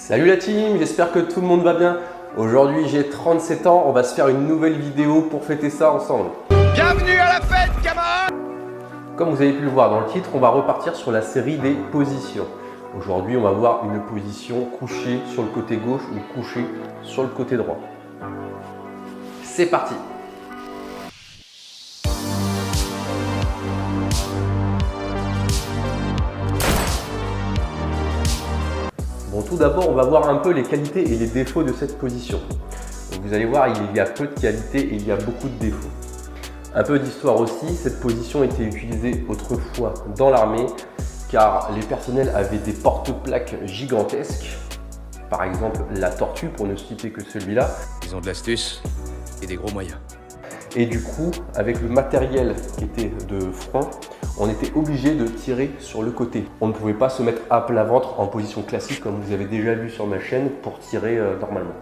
Salut la team, j'espère que tout le monde va bien. Aujourd'hui j'ai 37 ans, on va se faire une nouvelle vidéo pour fêter ça ensemble. Bienvenue à la fête, camarades! Comme vous avez pu le voir dans le titre, on va repartir sur la série des positions. Aujourd'hui on va voir une position couchée sur le côté gauche ou couchée sur le côté droit. C'est parti! Bon, tout d'abord, on va voir un peu les qualités et les défauts de cette position. Donc, vous allez voir, il y a peu de qualités et il y a beaucoup de défauts. Un peu d'histoire aussi, cette position était utilisée autrefois dans l'armée car les personnels avaient des porte-plaques gigantesques. Par exemple, la tortue, pour ne citer que celui-là. Ils ont de l'astuce et des gros moyens. Et du coup, avec le matériel qui était de front, on était obligé de tirer sur le côté. On ne pouvait pas se mettre à plat ventre en position classique comme vous avez déjà vu sur ma chaîne pour tirer normalement.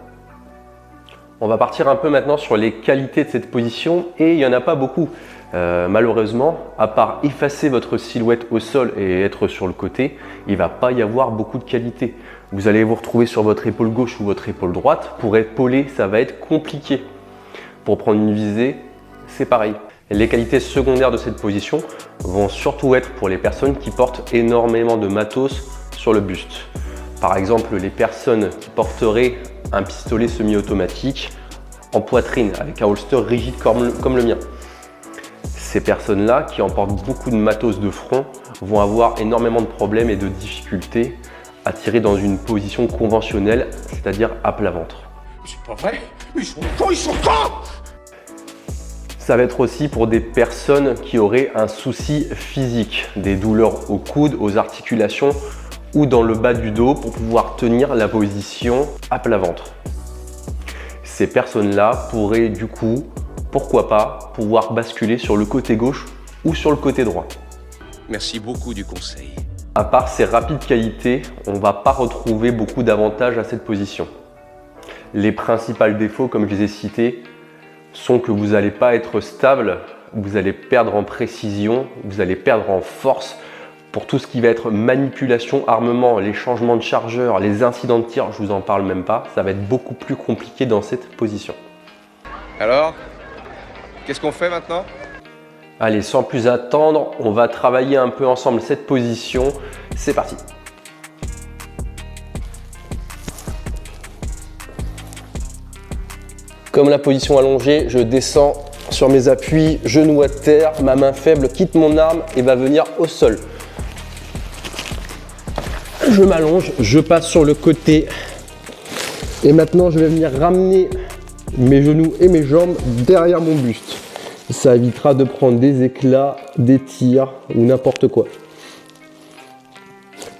On va partir un peu maintenant sur les qualités de cette position et il n'y en a pas beaucoup. Malheureusement, à part effacer votre silhouette au sol et être sur le côté, il ne va pas y avoir beaucoup de qualités. Vous allez vous retrouver sur votre épaule gauche ou votre épaule droite. Pour épauler, ça va être compliqué. Pour prendre une visée, c'est pareil. Les qualités secondaires de cette position vont surtout être pour les personnes qui portent énormément de matos sur le buste. Par exemple, les personnes qui porteraient un pistolet semi-automatique en poitrine avec un holster rigide comme le mien. Ces personnes-là qui emportent beaucoup de matos de front vont avoir énormément de problèmes et de difficultés à tirer dans une position conventionnelle, c'est-à-dire à plat ventre. C'est pas vrai? Ils sont cons, ils sont cons! Ça va être aussi pour des personnes qui auraient un souci physique, des douleurs aux coudes, aux articulations ou dans le bas du dos pour pouvoir tenir la position à plat ventre. Ces personnes-là pourraient du coup, pourquoi pas, pouvoir basculer sur le côté gauche ou sur le côté droit. Merci beaucoup du conseil. À part ces rapides qualités, on ne va pas retrouver beaucoup d'avantages à cette position. Les principaux défauts, comme je les ai cités, sont que vous n'allez pas être stable, vous allez perdre en précision, vous allez perdre en force. Pour tout ce qui va être manipulation, armement, les changements de chargeur, les incidents de tir, je vous en parle même pas, ça va être beaucoup plus compliqué dans cette position. Alors, qu'est-ce qu'on fait maintenant? Allez, sans plus attendre, on va travailler un peu ensemble cette position. C'est parti! Comme la position allongée, je descends sur mes appuis, genou à terre, ma main faible quitte mon arme et va venir au sol. Je m'allonge, je passe sur le côté et maintenant je vais venir ramener mes genoux et mes jambes derrière mon buste. Ça évitera de prendre des éclats, des tirs ou n'importe quoi.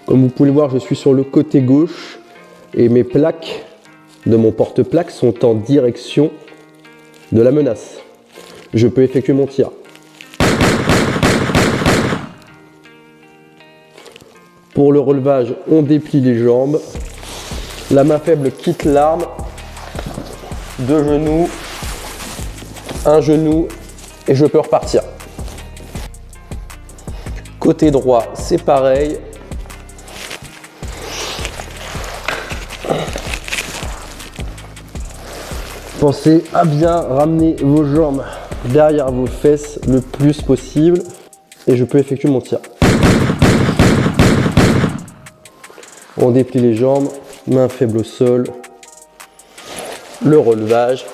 Comme vous pouvez le voir, je suis sur le côté gauche et mes plaques de mon porte-plaques sont en direction de la menace. Je peux effectuer mon tir. Pour le relevage, on déplie les jambes. La main faible quitte l'arme. Deux genoux, un genou et je peux repartir. Côté droit, c'est pareil. Pensez à bien ramener vos jambes derrière vos fesses le plus possible et je peux effectuer mon tir. On déplie les jambes, main faible au sol, le relevage,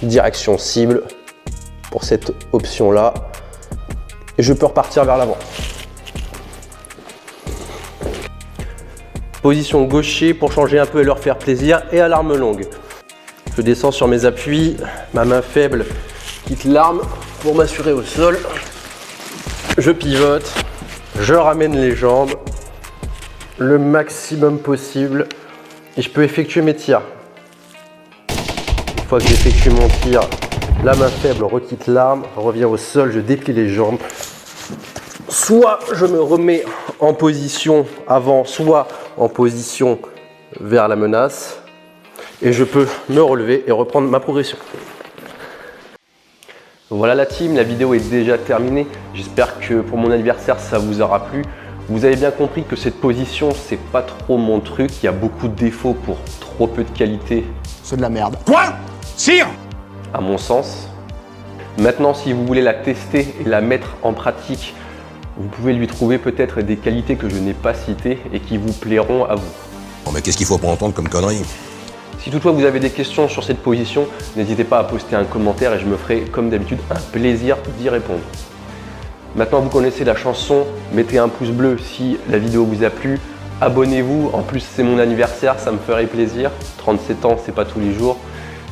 direction cible pour cette option-là et je peux repartir vers l'avant. Position gaucher pour changer un peu et leur faire plaisir et à l'arme longue. Je descends sur mes appuis, ma main faible quitte l'arme pour m'assurer au sol. Je pivote, je ramène les jambes le maximum possible et je peux effectuer mes tirs. Une fois que j'effectue mon tir, la main faible requitte l'arme, revient au sol, je déplie les jambes. Soit je me remets en position avant, soit en position vers la menace et je peux me relever et reprendre ma progression. Voilà la team, la vidéo est déjà terminée. J'espère que pour mon anniversaire ça vous aura plu. Vous avez bien compris que cette position, c'est pas trop mon truc. Il y a beaucoup de défauts pour trop peu de qualité. C'est de la merde. Quoi? Sire? À mon sens. Maintenant, si vous voulez la tester et la mettre en pratique, vous pouvez lui trouver peut-être des qualités que je n'ai pas citées et qui vous plairont à vous. Bon, mais qu'est-ce qu'il faut pour entendre comme connerie? Si toutefois vous avez des questions sur cette position, n'hésitez pas à poster un commentaire et je me ferai, comme d'habitude, un plaisir d'y répondre. Maintenant, vous connaissez la chanson, mettez un pouce bleu si la vidéo vous a plu. Abonnez-vous, en plus c'est mon anniversaire, ça me ferait plaisir. 37 ans, c'est pas tous les jours.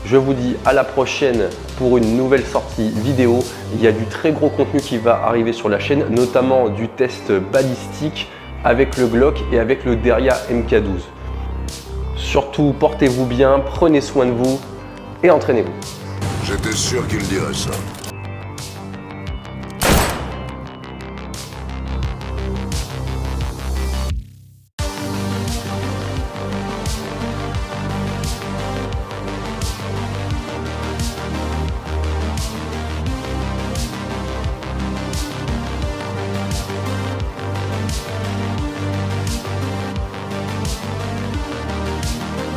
Je vous dis à la prochaine pour une nouvelle sortie vidéo. Il y a du très gros contenu qui va arriver sur la chaîne, notamment du test balistique avec le Glock et avec le Derya MK12. Surtout, portez-vous bien, prenez soin de vous et entraînez-vous. J'étais sûr qu'il dirait ça.